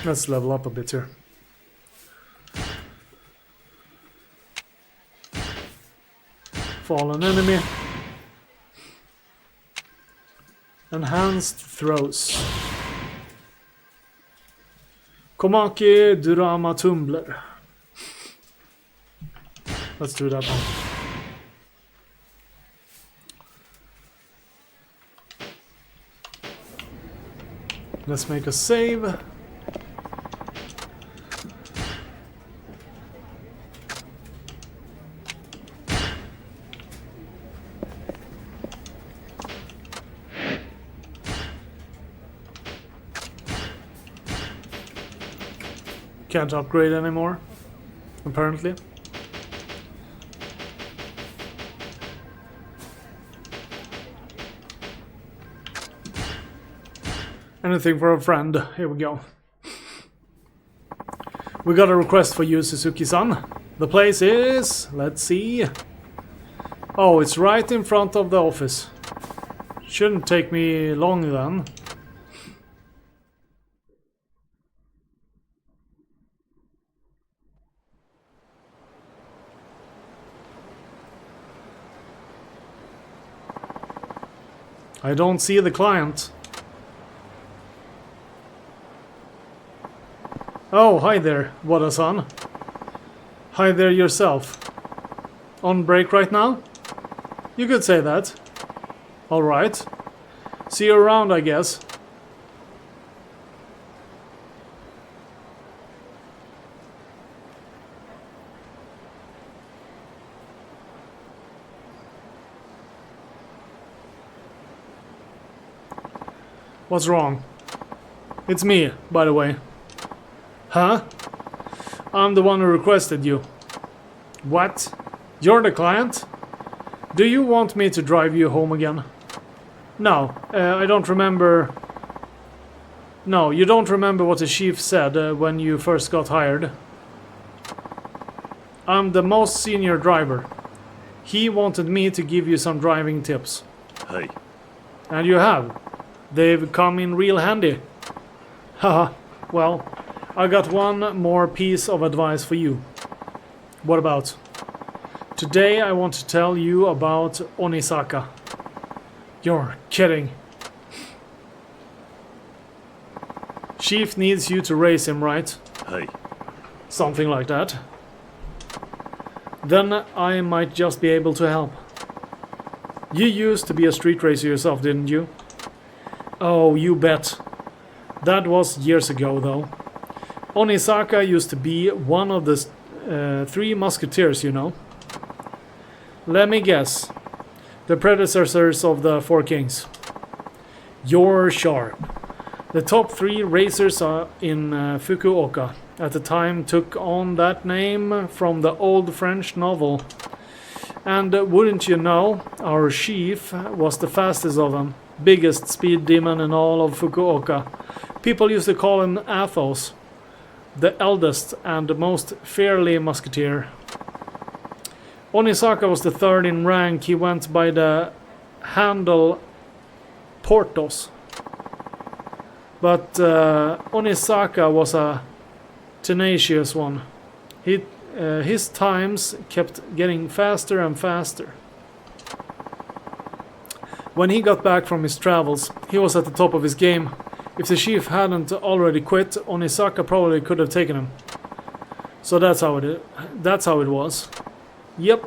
Let's level up a bit here. Fallen enemy. Enhanced throws. Komaki Durama Tumbler. Let's do that one. Let's make a save. Can't upgrade anymore, apparently. Anything for a friend. Here we go. We got a request for you, Suzuki-san. The place is... let's see... oh, it's right in front of the office. Shouldn't take me long then. I don't see the client. Oh, hi there, Wada-san. Hi there yourself. On break right now? You could say that. Alright. See you around, I guess. What's wrong? It's me, by the way. Huh? I'm the one who requested you. What? You're the client? Do you want me to drive you home again? No, I don't remember... No, you don't remember what the chief said when you first got hired. I'm the most senior driver. He wanted me to give you some driving tips. Hey. And you have. They've come in real handy. Haha, well, I got one more piece of advice for you. What about? Today I want to tell you about Onisaka. You're kidding. Chief needs you to race him, right? Hey. Something like that. Then I might just be able to help. You used to be a street racer yourself, didn't you? Oh, you bet. That was years ago, though. Onisaka used to be one of the three musketeers, you know. Let me guess. The predecessors of the Four Kings. You're sharp. The top three racers in Fukuoka at the time took on that name from the old French novel. And wouldn't you know, our chief was the fastest of them. Biggest speed demon in all of Fukuoka. People used to call him Athos, the eldest and most fearly musketeer. Onisaka was the third in rank. He went by the handle Portos. But Onisaka was a tenacious one. His times kept getting faster and faster. When he got back from his travels, he was at the top of his game. If the chief hadn't already quit, Onisaka probably could have taken him. So that's how it was. Yep.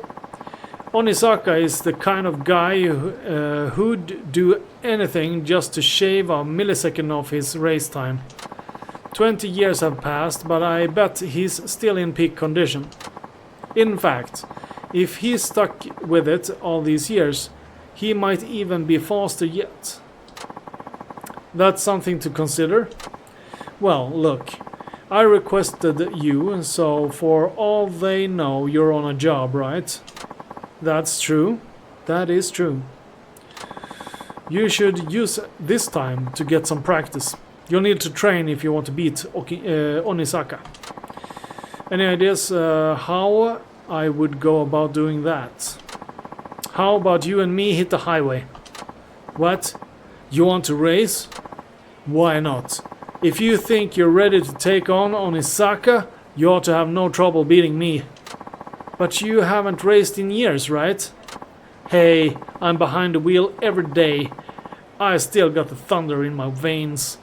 Onisaka is the kind of guy who'd do anything just to shave a millisecond off his race time. 20 years have passed, but I bet he's still in peak condition. In fact, if he stuck with it all these years, he might even be faster yet. That's something to consider. Well, look, I requested you, so for all they know, you're on a job, right? That's true. That is true. You should use this time to get some practice. You'll need to train if you want to beat Onisaka. Any ideas how I would go about doing that? How about you and me hit the highway? What? You want to race? Why not? If you think you're ready to take on Onisaka, you ought to have no trouble beating me. But you haven't raced in years, right? Hey, I'm behind the wheel every day. I still got the thunder in my veins.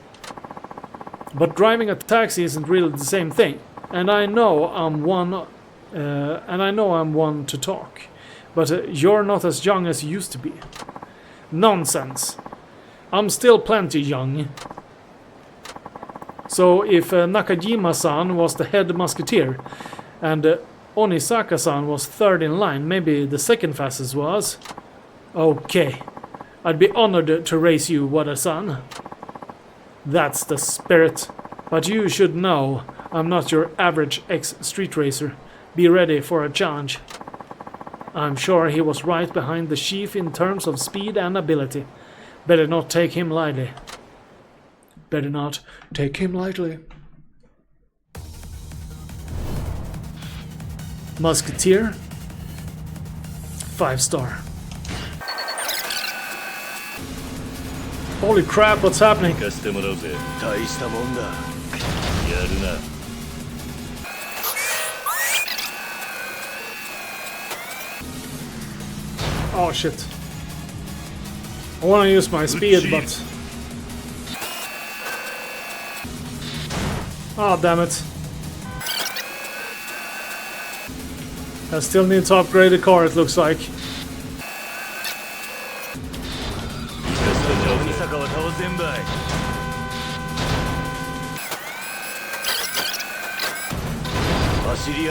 But driving a taxi isn't really the same thing. And I know I'm one to talk. But you're not as young as you used to be. Nonsense. I'm still plenty young. So if Nakajima-san was the head musketeer and Onisaka-san was third in line, maybe the second fastest was. Okay, I'd be honored to race you, Wada-san. That's the spirit. But you should know, I'm not your average ex-street racer. Be ready for a challenge. I'm sure he was right behind the chief in terms of speed and ability. Better not take him lightly. Better not take him lightly. Musketeer. 5-star. Holy crap, what's happening? Oh shit. I want to use my speed, but... Oh, damn it. I still need to upgrade the car, it looks like.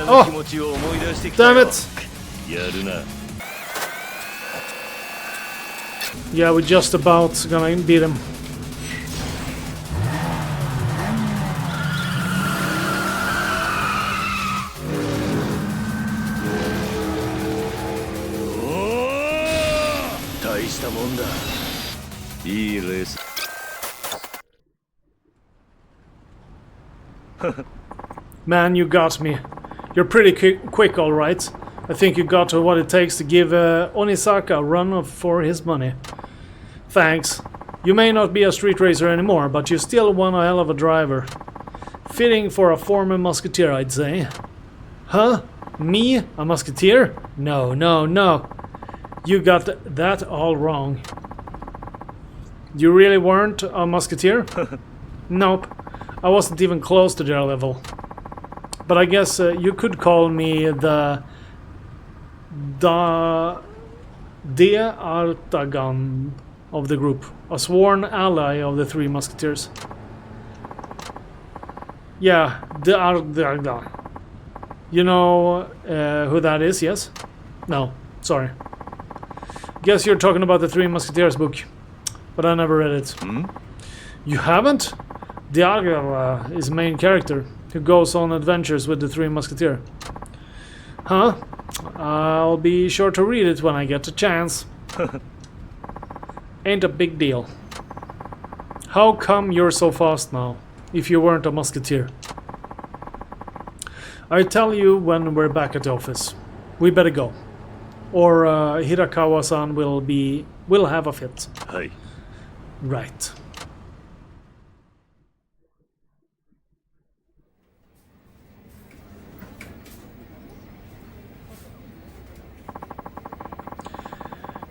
Oh! Damn it! Yeah, we're just about gonna beat him. Man, you got me. You're pretty quick, alright. I think you got what it takes to give Onisaka a run for his money. Thanks. You may not be a street racer anymore, but you're still one hell of a driver. Fitting for a former musketeer, I'd say. Huh? Me? A musketeer? No, no, no. You got that all wrong. You really weren't a musketeer? Nope. I wasn't even close to their level. But I guess you could call me the... De Artagan of the group. A sworn ally of the three musketeers. Yeah, De Artagan. You know who that is, yes? No, sorry. Guess you're talking about the Three Musketeers book. But I never read it. Hmm? You haven't? Diago is main character, who goes on adventures with the Three Musketeers. Huh? I'll be sure to read it when I get a chance. Ain't a big deal. How come you're so fast now, if you weren't a musketeer? I'll tell you when we're back at the office. We better go. Or Hirakawa-san will have a fit. Hey. Right.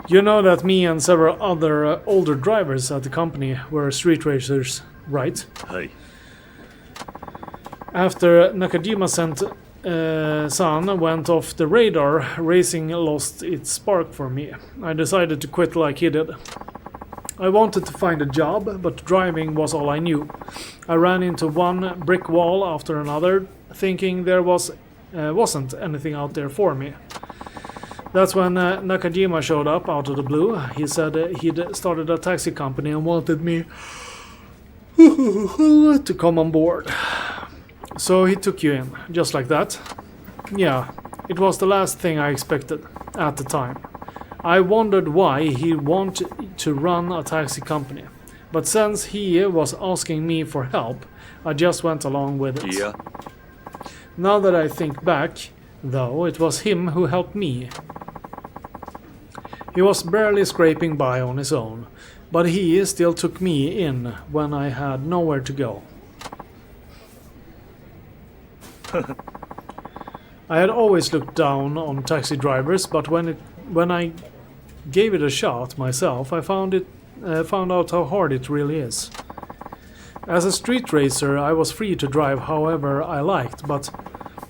You know that me and several other older drivers at the company were street racers, right? Hey. After Nakajima-san went off the radar, racing lost its spark for me. I decided to quit like he did. I wanted to find a job, but driving was all I knew. I ran into one brick wall after another, thinking there wasn't anything out there for me. That's when Nakajima showed up out of the blue. He said he'd started a taxi company and wanted me to come on board. So he took you in, just like that. Yeah, it was the last thing I expected at the time. I wondered why he wanted to run a taxi company. But since he was asking me for help, I just went along with it. Yeah. Now that I think back, though, it was him who helped me. He was barely scraping by on his own, but he still took me in when I had nowhere to go. I had always looked down on taxi drivers, but when I gave it a shot myself, I found out how hard it really is. As a street racer, I was free to drive however I liked, but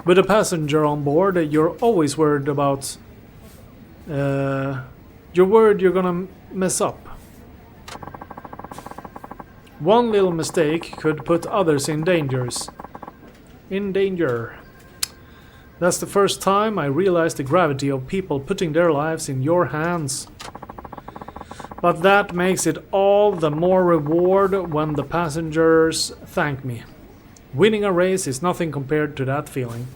with a passenger on board, you're always worried about... you're worried you're gonna mess up. One little mistake could put others in danger. That's the first time I realized the gravity of people putting their lives in your hands. But that makes it all the more reward when the passengers thank me. Winning a race is nothing compared to that feeling.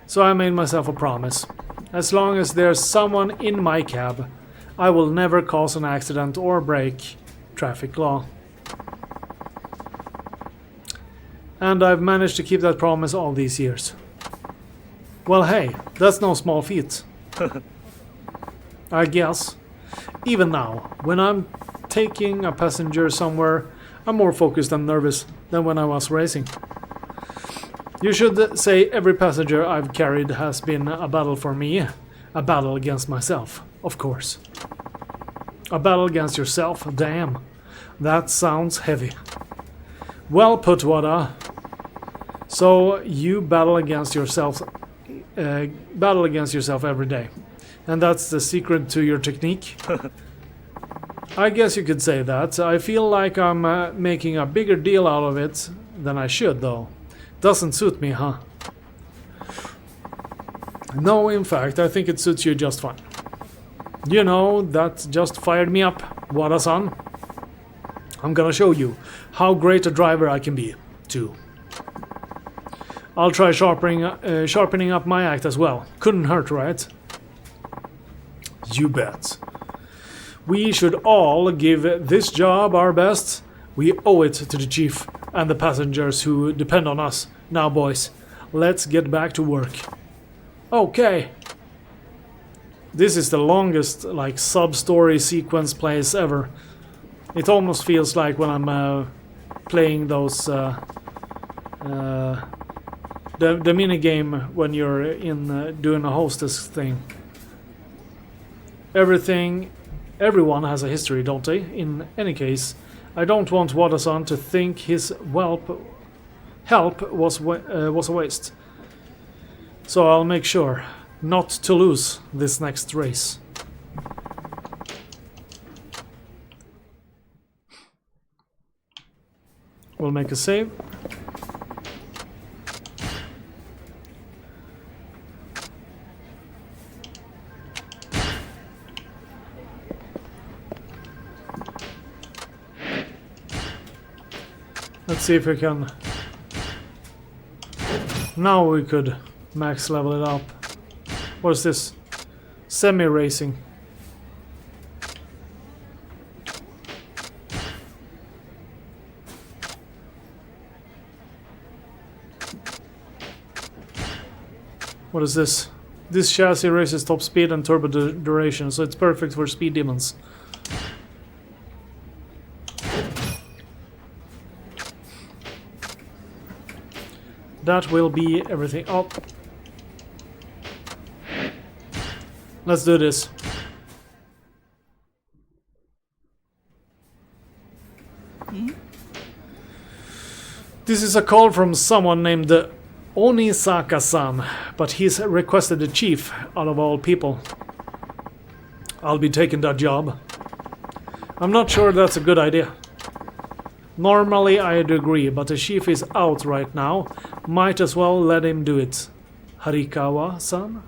So I made myself a promise. As long as there's someone in my cab, I will never cause an accident or break traffic law. And I've managed to keep that promise all these years. Well, hey, that's no small feat. I guess. Even now, when I'm taking a passenger somewhere, I'm more focused and nervous than when I was racing. You should say every passenger I've carried has been a battle for me. A battle against myself, of course. A battle against yourself? Damn. That sounds heavy. Well put, Wada. So you battle against yourself every day. And that's the secret to your technique? I guess you could say that. I feel like I'm making a bigger deal out of it than I should, though. Doesn't suit me, huh? No, in fact, I think it suits you just fine. You know, that just fired me up, Wada-san. I'm gonna show you how great a driver I can be, too. I'll try sharpening up my act as well. Couldn't hurt, right? You bet. We should all give this job our best. We owe it to the chief and the passengers who depend on us. Now, boys, let's get back to work. Okay. This is the longest, like, sub-story sequence plays ever. It almost feels like when I'm playing those... the minigame when you're in doing a hostess thing. Everyone has a history, don't they? In any case, I don't want Wada-san to think his help was a waste. So I'll make sure not to lose this next race. We'll make a save. Let's see if we can... Now we could max level it up. What is this? Semi-racing. What is this? This chassis races top speed and turbo duration, so it's perfect for speed demons. That will be everything. Oh. Let's do this. This is a call from someone named Onisaka-san, but he's requested the chief out of all people. I'll be taking that job. I'm not sure that's a good idea. Normally I'd agree, but the chief is out right now. Might as well let him do it. Harikawa-san?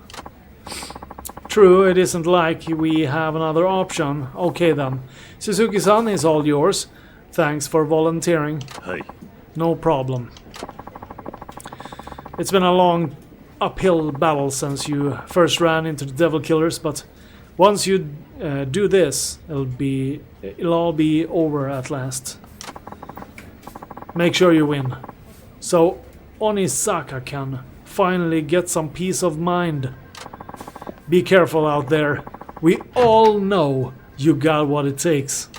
True, it isn't like we have another option. Okay then. Suzuki-san is all yours. Thanks for volunteering. Hey. No problem. It's been a long uphill battle since you first ran into the Devil Killers, but once you do this, it'll all be over at last. Make sure you win, so Onisaka can finally get some peace of mind. Be careful out there. We all know you got what it takes.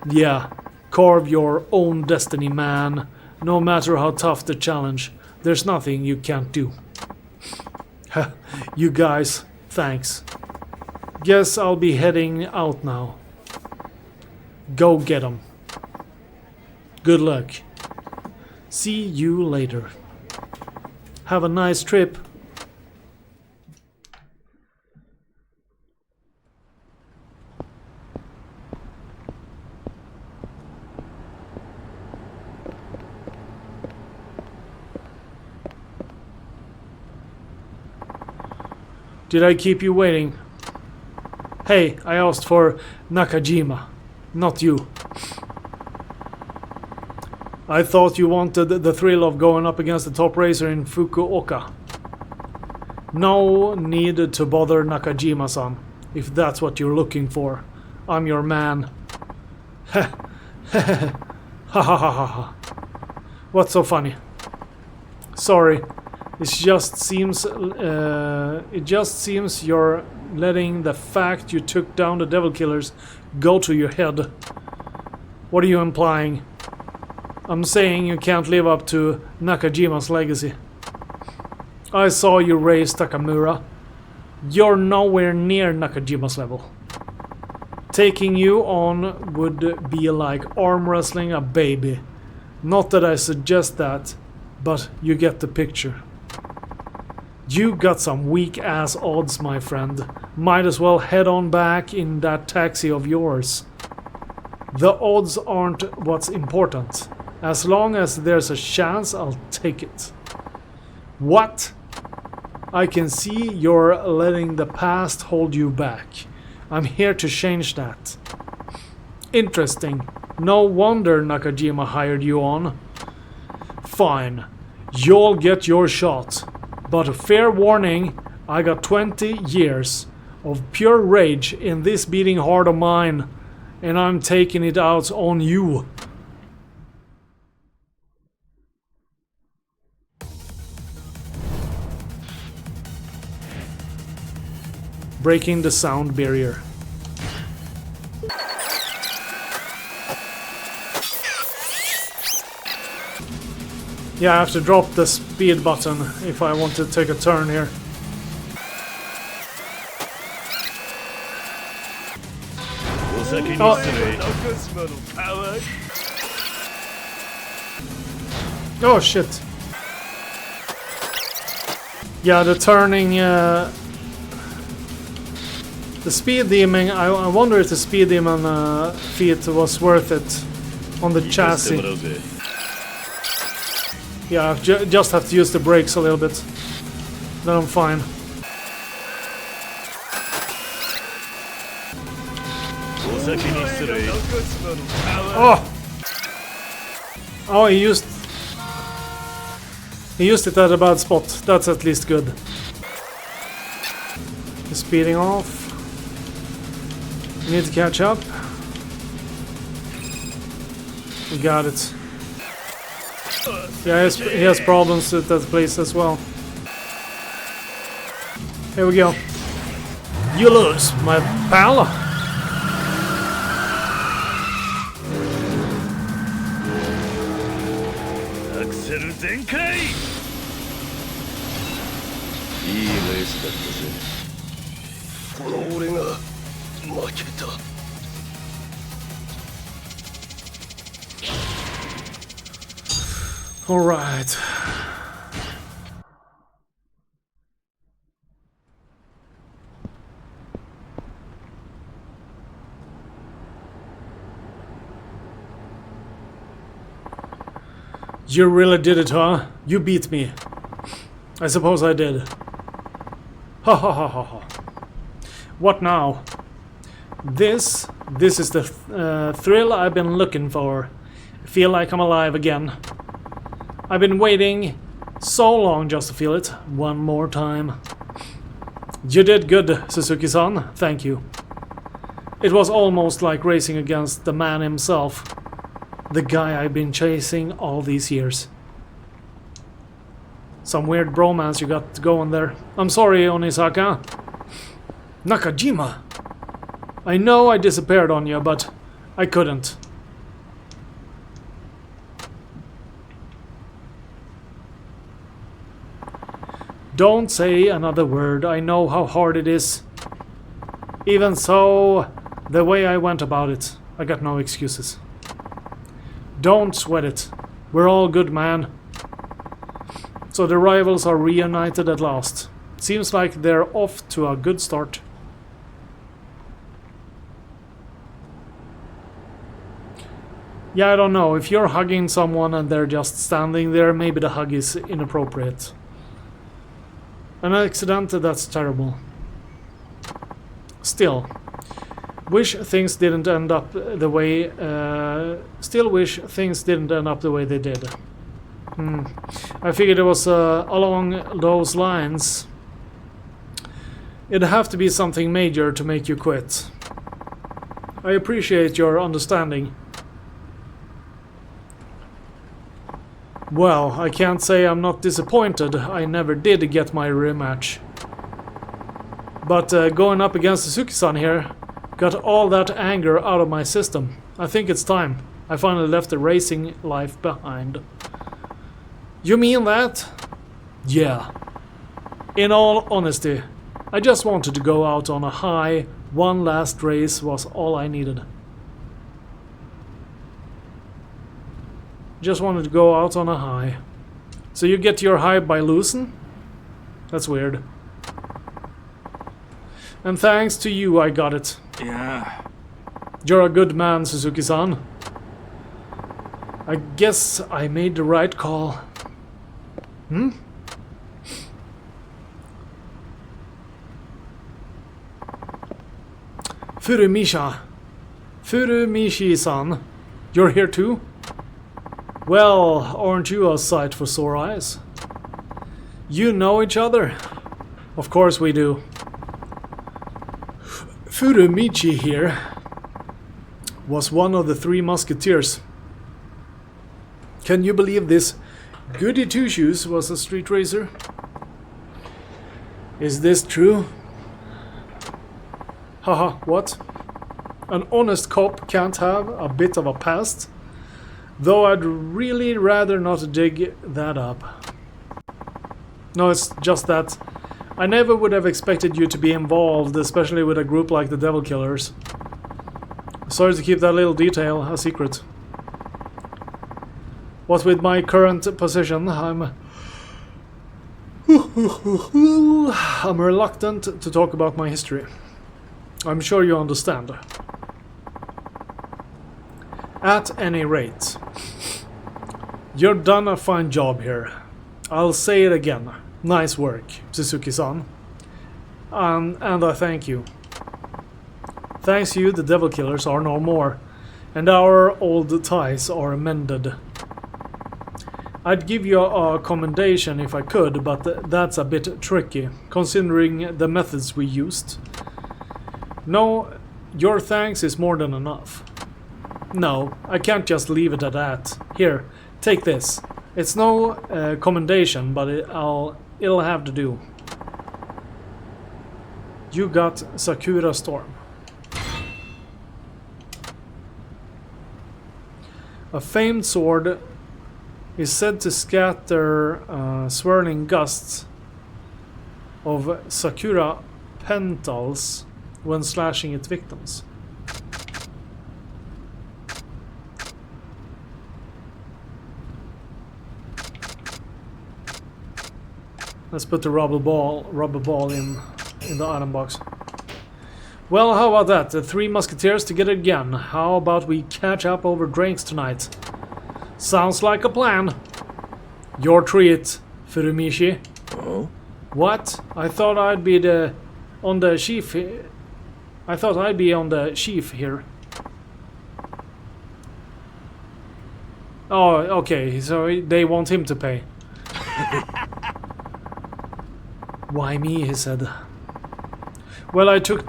Yeah, carve your own destiny, man. No matter how tough the challenge, There's nothing you can't do. You guys, thanks. Guess I'll be heading out now. Go get 'em. Good luck. See you later. Have a nice trip. Did I keep you waiting? Hey, I asked for Nakajima, not you. I thought you wanted the thrill of going up against the top racer in Fukuoka. No need to bother Nakajima-san, if that's what you're looking for. I'm your man. Ha ha ha ha ha. What's so funny? Sorry. It just seems you're letting the fact you took down the Devil Killers go to your head. What are you implying? I'm saying you can't live up to Nakajima's legacy. I saw you raise Takamura. You're nowhere near Nakajima's level. Taking you on would be like arm wrestling a baby. Not that I suggest that, but you get the picture. You got some weak-ass odds, my friend. Might as well head on back in that taxi of yours. The odds aren't what's important. As long as there's a chance, I'll take it. What? I can see you're letting the past hold you back. I'm here to change that. Interesting. No wonder Nakajima hired you on. Fine. You'll get your shot. But a fair warning, I got 20 years of pure rage in this beating heart of mine, and I'm taking it out on you. Breaking the sound barrier. Yeah, I have to drop the speed button if I want to take a turn here. Oh shit. Yeah, the turning, the speed demon, I wonder if the speed demon feat was worth it on the chassis. Yeah, I just have to use the brakes a little bit. Then I'm fine. Oh! Oh, he used it at a bad spot. That's at least good. He's speeding off. We need to catch up. We got it. Yeah, he has problems with that place as well. Here we go. You lose, my pal. All right. You really did it, huh? You beat me. I suppose I did. Ha ha ha ha ha. What now? This is the thrill I've been looking for. I feel like I'm alive again. I've been waiting so long just to feel it one more time. You did good, Suzuki-san. Thank you. It was almost like racing against the man himself. The guy I've been chasing all these years. Some weird bromance you got going there. I'm sorry, Onisaka. Nakajima! I know I disappeared on you, but I couldn't. Don't say another word. I know how hard it is. Even so, the way I went about it, I got no excuses. Don't sweat it. We're all good, man. So the rivals are reunited at last. Seems like they're off to a good start. Yeah, I don't know. If you're hugging someone and they're just standing there, maybe the hug is inappropriate. An accident, that's terrible. Still, wish things didn't end up the way. Still wish things didn't end up the way they did. I figured it was along those lines. It'd have to be something major to make you quit. I appreciate your understanding. Well, I can't say I'm not disappointed. I never did get my rematch. But going up against Suzuki-san here got all that anger out of my system. I think it's time. I finally left the racing life behind. You mean that? Yeah. In all honesty, I just wanted to go out on a high. One last race was all I needed. Just wanted to go out on a high. So you get your high by losing? That's weird. And thanks to you, I got it. Yeah. You're a good man, Suzuki-san. I guess I made the right call. Furumishi-san, you're here too? Well, aren't you a sight for sore eyes? You know each other? Of course we do. Furumichi here was one of the three musketeers. Can you believe this goody two-shoes was a street racer? Is this true? Haha, what? An honest cop can't have a bit of a past? Though I'd really rather not dig that up. No, it's just that I never would have expected you to be involved, especially with a group like the Devil Killers. Sorry to keep that little detail a secret. What with my current position, I'm reluctant to talk about my history. I'm sure you understand. At any rate, you've done a fine job here. I'll say it again. Nice work, Suzuki-san. And I thank you. Thanks to you, the Devil Killers are no more, and our old ties are mended. I'd give you a commendation if I could, but that's a bit tricky, considering the methods we used. No, your thanks is more than enough. No, I can't just leave it at that. Here, take this. It's no commendation, but it'll have to do. You got Sakura Storm. A famed sword is said to scatter swirling gusts of Sakura pentals when slashing its victims. Let's put the rubber ball in the item box. Well, how about that? The three musketeers together again. How about we catch up over drinks tonight? Sounds like a plan. Your treat, Furumishi. Oh? What? I thought I'd be on the sheaf. I thought I'd be on the sheaf here. Oh, okay. So they want him to pay. Why me, he said. Well, I took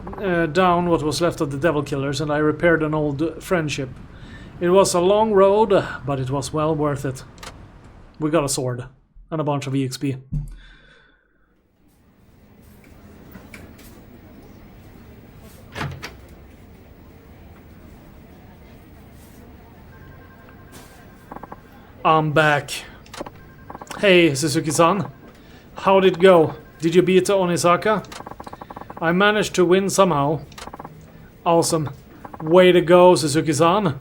down what was left of the Devil Killers and I repaired an old friendship. It was a long road, but it was well worth it. We got a sword and a bunch of EXP. I'm back. Hey, Suzuki-san. How'd it go? Did you beat Onisaka? I managed to win somehow. Awesome. Way to go, Suzuki-san.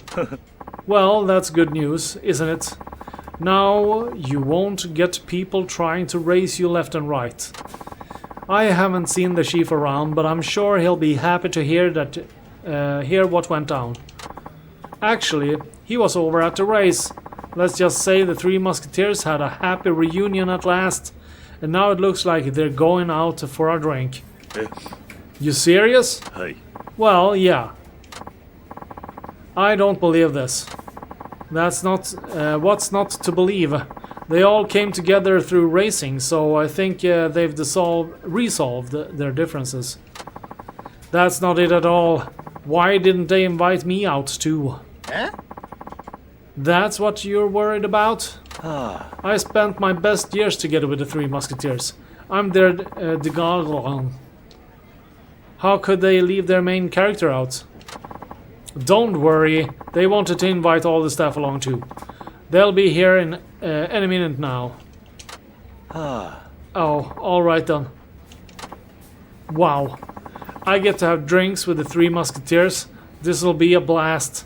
Well, that's good news, isn't it? Now you won't get people trying to race you left and right. I haven't seen the chief around, but I'm sure he'll be happy to hear what went down. Actually, he was over at the race. Let's just say the Three Musketeers had a happy reunion at last, and now it looks like they're going out for a drink. You serious? Hey. Well, yeah. I don't believe this. That's not what's not to believe. They all came together through racing, so I think they've resolved their differences. That's not it at all. Why didn't they invite me out too? That's what you're worried about? I spent my best years together with the Three Musketeers. I'm their Degargon. How could they leave their main character out? Don't worry, they wanted to invite all the staff along too. They'll be here in any minute now. Oh, alright then. Wow. I get to have drinks with the Three Musketeers. This'll be a blast.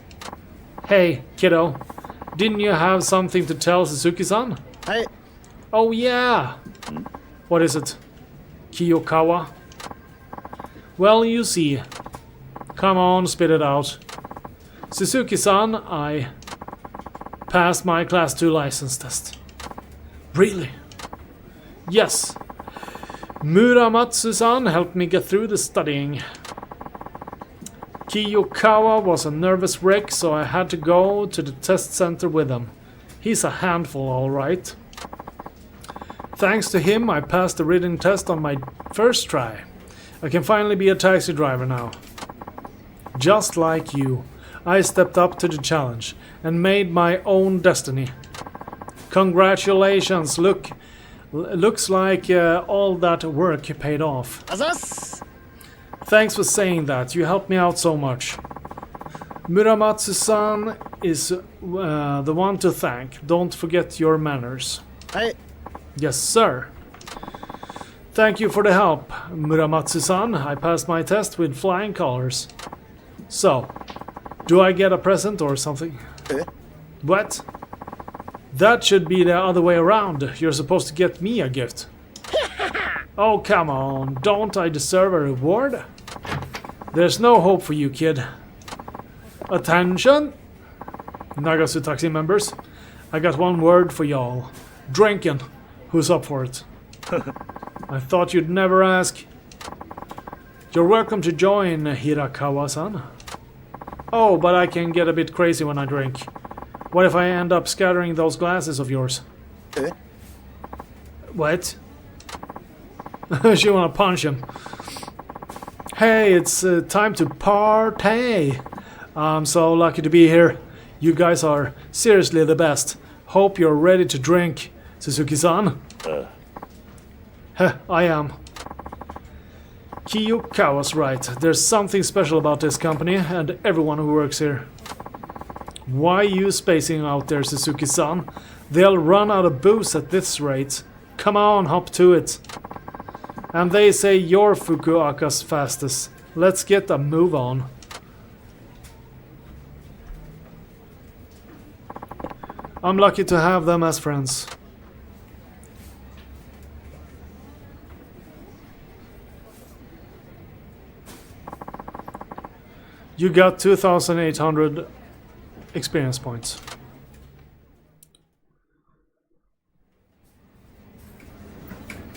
Hey, kiddo. Didn't you have something to tell Suzuki-san? Hey. Oh yeah. What is it? Kiyokawa? Well, you see. Come on, spit it out. Suzuki-san, I passed my Class 2 license test. Really? Yes. Muramatsu-san helped me get through the studying. Kiyokawa was a nervous wreck, so I had to go to the test center with him. He's a handful, all right. Thanks to him, I passed the written test on my first try. I can finally be a taxi driver now. Just like you, I stepped up to the challenge and made my own destiny. Congratulations, looks like all that work paid off. Azas! Thanks for saying that, you helped me out so much. Muramatsu-san is the one to thank. Don't forget your manners. Hey. Yes, sir. Thank you for the help, Muramatsu-san. I passed my test with flying colors. So, do I get a present or something? What? That should be the other way around. You're supposed to get me a gift. Oh, come on. Don't I deserve a reward? There's no hope for you, kid. Attention! Nagasu Taxi members. I got one word for y'all. Drinking. Who's up for it? I thought you'd never ask. You're welcome to join, Hirakawa-san. Oh, but I can get a bit crazy when I drink. What if I end up scattering those glasses of yours? What? She wanna punch him. Hey, it's time to party. I'm so lucky to be here. You guys are seriously the best. Hope you're ready to drink, Suzuki-san. I am. Kiyokawa's right. There's something special about this company and everyone who works here. Why you spacing out there, Suzuki-san? They'll run out of booze at this rate. Come on, hop to it. And they say you're Fukuoka's fastest. Let's get a move on. I'm lucky to have them as friends. You got 2,800 experience points.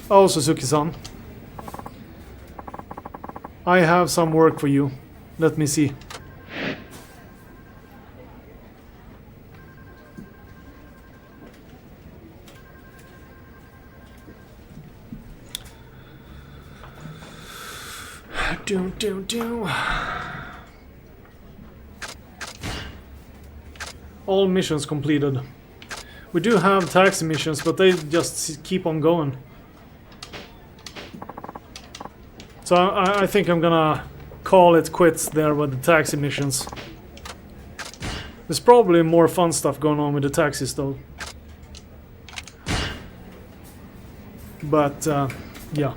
Oh, Suzuki-san. I have some work for you. Let me see. Do. All missions completed. We do have taxi missions, but they just keep on going. So I think I'm gonna call it quits there with the taxi missions. There's probably more fun stuff going on with the taxis though. But yeah.